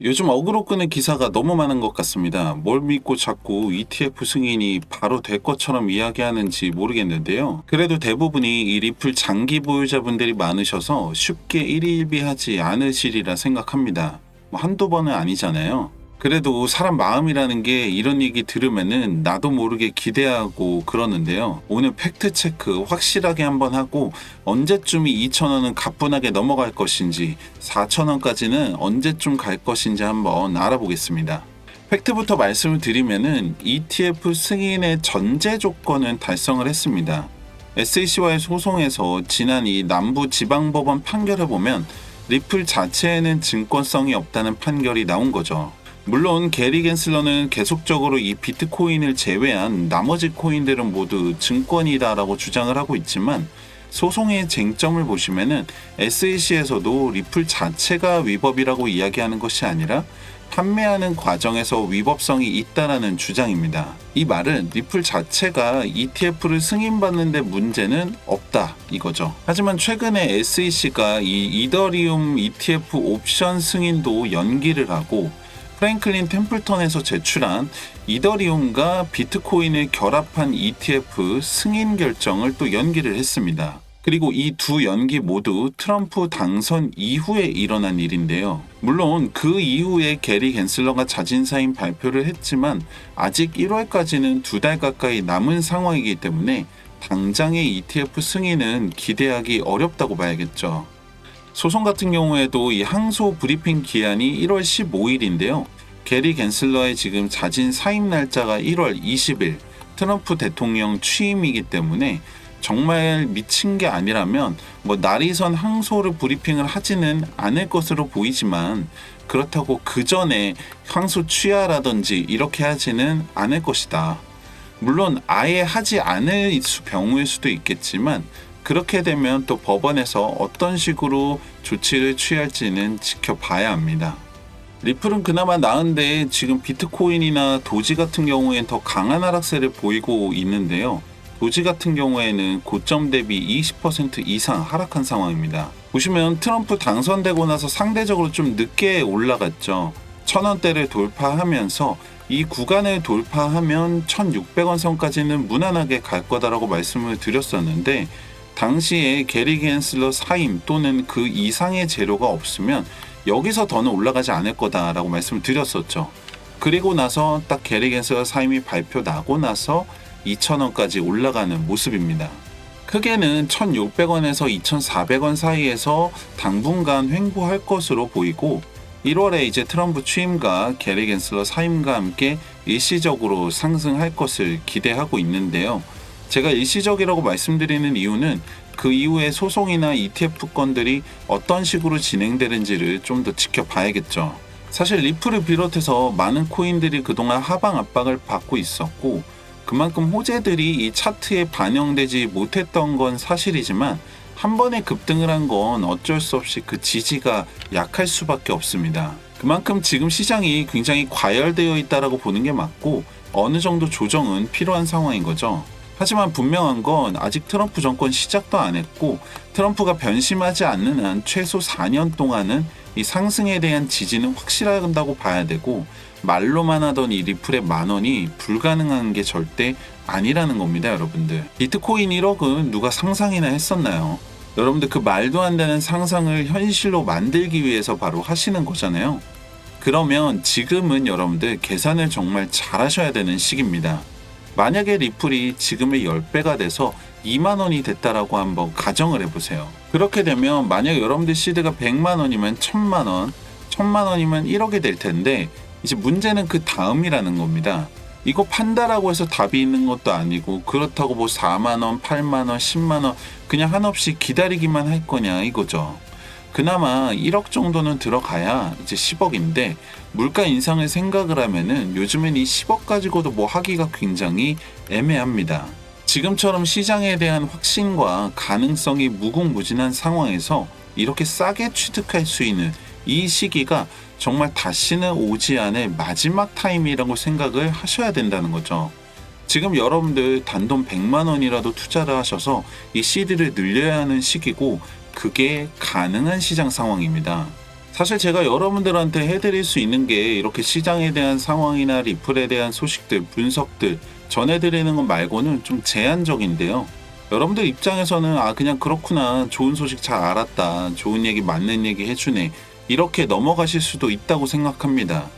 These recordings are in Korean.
요즘 어그로 끄는 기사가 너무 많은 것 같습니다. 뭘 믿고 자꾸 ETF 승인이 바로 될 것처럼 이야기하는지 모르겠는데요. 그래도 대부분이 이 리플 장기 보유자분들이 많으셔서 쉽게 일희일비하지 않으시리라 생각합니다. 뭐 한두 번은 아니잖아요. 그래도 사람 마음이라는 게 이런 얘기 들으면은 나도 모르게 기대하고 그러는데요. 오늘 팩트체크 확실하게 한번 하고 언제쯤이 2,000원은 가뿐하게 넘어갈 것인지 4,000원까지는 언제쯤 갈 것인지 한번 알아보겠습니다. 팩트부터 말씀을 드리면은 ETF 승인의 전제 조건은 달성을 했습니다. SEC와의 소송에서 지난 이 남부지방법원 판결을 보면 리플 자체에는 증권성이 없다는 판결이 나온 거죠. 물론 게리 겐슬러는 계속적으로 이 비트코인을 제외한 나머지 코인들은 모두 증권이다라고 주장을 하고 있지만 소송의 쟁점을 보시면은 SEC에서도 리플 자체가 위법이라고 이야기하는 것이 아니라 판매하는 과정에서 위법성이 있다라는 주장입니다. 이 말은 리플 자체가 ETF를 승인받는 데 문제는 없다 이거죠. 하지만 최근에 SEC가 이 이더리움 ETF 옵션 승인도 연기를 하고 프랭클린 템플턴에서 제출한 이더리움과 비트코인을 결합한 ETF 승인 결정을 또 연기를 했습니다. 그리고 이 두 연기 모두 트럼프 당선 이후에 일어난 일인데요. 물론 그 이후에 게리 겐슬러가 자진사임 발표를 했지만 아직 1월까지는 2달 가까이 남은 상황이기 때문에 당장의 ETF 승인은 기대하기 어렵다고 봐야겠죠. 소송 같은 경우에도 이 항소 브리핑 기한이 1월 15일인데요. 게리 겐슬러의 지금 자진 사임 날짜가 1월 20일 트럼프 대통령 취임이기 때문에 정말 미친 게 아니라면 뭐 날이선 항소를 브리핑을 하지는 않을 것으로 보이지만 그렇다고 그 전에 항소 취하라든지 이렇게 하지는 않을 것이다. 물론 아예 하지 않을 경우일 수도 있겠지만 그렇게 되면 또 법원에서 어떤 식으로 조치를 취할지는 지켜봐야 합니다. 리플은 그나마 나은데 지금 비트코인이나 도지 같은 경우엔 더 강한 하락세를 보이고 있는데요. 도지 같은 경우에는 고점 대비 20% 이상 하락한 상황입니다. 보시면 트럼프 당선되고 나서 상대적으로 좀 늦게 올라갔죠. 1,000원대를 돌파하면서 이 구간을 돌파하면 1,600원 선까지는 무난하게 갈 거다라고 말씀을 드렸었는데 당시에 게리 겐슬러 사임 또는 그 이상의 재료가 없으면 여기서 더는 올라가지 않을 거다라고 말씀을 드렸었죠. 그리고 나서 딱 게리 겐슬러 사임이 발표 나고 나서 2,000원까지 올라가는 모습입니다. 크게는 1,600원에서 2,400원 사이에서 당분간 횡보할 것으로 보이고 1월에 이제 트럼프 취임과 게리 겐슬러 사임과 함께 일시적으로 상승할 것을 기대하고 있는데요. 제가 일시적이라고 말씀드리는 이유는 그 이후에 소송이나 ETF 건들이 어떤 식으로 진행되는지를 좀 더 지켜봐야겠죠. 사실 리플을 비롯해서 많은 코인들이 그동안 하방 압박을 받고 있었고 그만큼 호재들이 이 차트에 반영되지 못했던 건 사실이지만 한 번에 급등을 한 건 어쩔 수 없이 그 지지가 약할 수밖에 없습니다. 그만큼 지금 시장이 굉장히 과열되어 있다라고 보는 게 맞고 어느 정도 조정은 필요한 상황인 거죠. 하지만 분명한 건 아직 트럼프 정권 시작도 안 했고 트럼프가 변심하지 않는 한 최소 4년 동안은 이 상승에 대한 지지는 확실하다고 봐야 되고 말로만 하던 이 리플의 10,000원이 불가능한 게 절대 아니라는 겁니다, 여러분들. 비트코인 1억은 누가 상상이나 했었나요? 여러분들 그 말도 안 되는 상상을 현실로 만들기 위해서 바로 하시는 거잖아요. 그러면 지금은 여러분들 계산을 정말 잘 하셔야 되는 시기입니다. 만약에 리플이 지금의 10배가 돼서 20,000원이 됐다라고 한번 가정을 해보세요. 그렇게 되면 만약 여러분들 시드가 100만원이면 1000만원, 1000만원이면 1억이 될 텐데 이제 문제는 그 다음이라는 겁니다. 이거 판다라고 해서 답이 있는 것도 아니고 그렇다고 뭐 4만원, 8만원, 10만원 그냥 한없이 기다리기만 할 거냐 이거죠. 그나마 1억 정도는 들어가야 이제 10억인데 물가 인상을 생각을 하면은 요즘엔 이 10억 가지고도 뭐 하기가 굉장히 애매합니다. 지금처럼 시장에 대한 확신과 가능성이 무궁무진한 상황에서 이렇게 싸게 취득할 수 있는 이 시기가 정말 다시는 오지 않을 마지막 타임이라고 생각을 하셔야 된다는 거죠. 지금 여러분들 단돈 100만 원이라도 투자를 하셔서 이 CD를 늘려야 하는 시기고 그게 가능한 시장 상황입니다. 사실 제가 여러분들한테 해드릴 수 있는 게 이렇게 시장에 대한 상황이나 리플에 대한 소식들, 분석들 전해드리는 것 말고는 좀 제한적인데요. 여러분들 입장에서는 그냥 그렇구나, 좋은 소식 잘 알았다, 좋은 얘기 맞는 얘기 해주네, 이렇게 넘어가실 수도 있다고 생각합니다.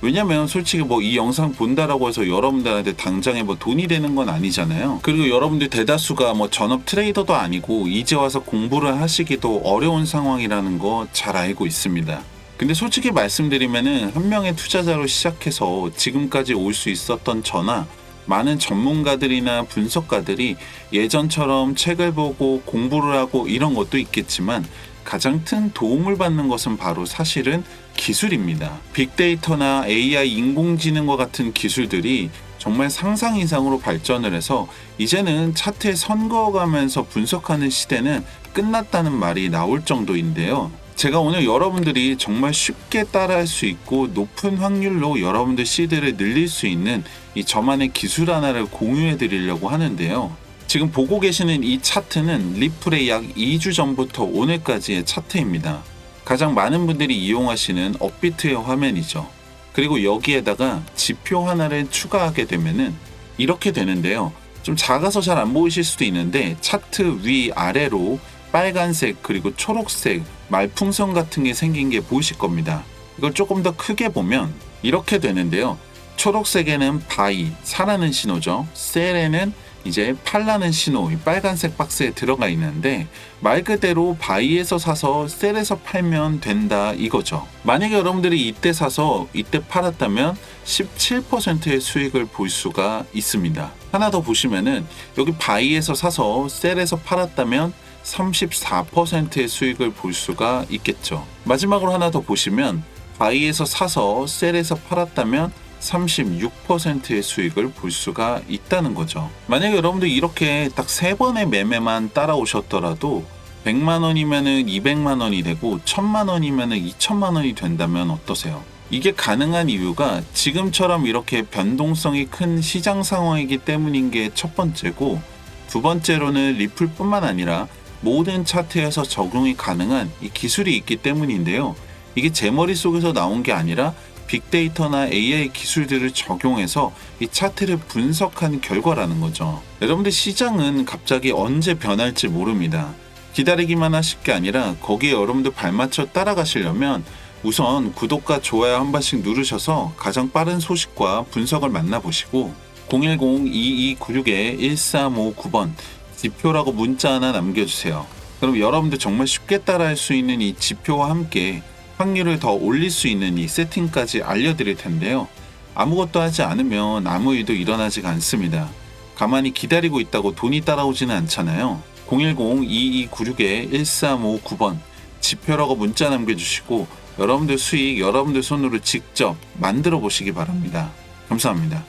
왜냐면 솔직히 뭐 이 영상 본다라고 해서 여러분들한테 당장에 뭐 돈이 되는 건 아니잖아요. 그리고 여러분들 대다수가 뭐 전업 트레이더도 아니고 이제 와서 공부를 하시기도 어려운 상황이라는 거 잘 알고 있습니다. 근데 솔직히 말씀드리면은 한 명의 투자자로 시작해서 지금까지 올 수 있었던 저나 많은 전문가들이나 분석가들이 예전처럼 책을 보고 공부를 하고 이런 것도 있겠지만 가장 큰 도움을 받는 것은 바로 사실은 기술입니다. 빅데이터나 AI 인공지능과 같은 기술들이 정말 상상 이상으로 발전을 해서 이제는 차트에 선 그어가면서 분석하는 시대는 끝났다는 말이 나올 정도인데요. 제가 오늘 여러분들이 정말 쉽게 따라할 수 있고 높은 확률로 여러분들 시드를 늘릴 수 있는 이 저만의 기술 하나를 공유해 드리려고 하는데요. 지금 보고 계시는 이 차트는 리플의 약 2주 전부터 오늘까지의 차트입니다. 가장 많은 분들이 이용하시는 업비트의 화면이죠. 그리고 여기에다가 지표 하나를 추가하게 되면은 이렇게 되는데요. 좀 작아서 잘 안 보이실 수도 있는데 차트 위 아래로 빨간색 그리고 초록색 말풍선 같은 게 생긴 게 보이실 겁니다. 이걸 조금 더 크게 보면 이렇게 되는데요. 초록색에는 바이, 사라는 신호죠. 셀에는 이제 팔라는 신호, 이 빨간색 박스에 들어가 있는데 말 그대로 바이에서 사서 셀에서 팔면 된다 이거죠. 만약에 여러분들이 이때 사서 이때 팔았다면 17%의 수익을 볼 수가 있습니다. 하나 더 보시면은 여기 바이에서 사서 셀에서 팔았다면 34%의 수익을 볼 수가 있겠죠. 마지막으로 하나 더 보시면 바이에서 사서 셀에서 팔았다면 36%의 수익을 볼 수가 있다는 거죠. 만약에 여러분들 이렇게 딱 3번의 매매만 따라오셨더라도 100만 원이면은 200만 원이 되고 1000만 원이면은 2000만 원이 된다면 어떠세요? 이게 가능한 이유가 지금처럼 이렇게 변동성이 큰 시장 상황이기 때문인 게 첫 번째고, 두 번째로는 리플뿐만 아니라 모든 차트에서 적용이 가능한 이 기술이 있기 때문인데요. 이게 제 머릿속에서 나온 게 아니라 빅데이터나 AI 기술들을 적용해서 이 차트를 분석한 결과라는 거죠. 여러분들 시장은 갑자기 언제 변할지 모릅니다. 기다리기만 하실 게 아니라 거기에 여러분들 발맞춰 따라가시려면 우선 구독과 좋아요 한 번씩 누르셔서 가장 빠른 소식과 분석을 만나보시고 010-2296-1359번 지표라고 문자 하나 남겨주세요. 그럼 여러분들 정말 쉽게 따라할 수 있는 이 지표와 함께 확률을 더 올릴 수 있는 이 세팅까지 알려드릴 텐데요. 아무것도 하지 않으면 아무 일도 일어나지가 않습니다. 가만히 기다리고 있다고 돈이 따라오지는 않잖아요. 010-2296-1359번 지표라고 문자 남겨주시고 여러분들 수익 여러분들 손으로 직접 만들어 보시기 바랍니다. 감사합니다.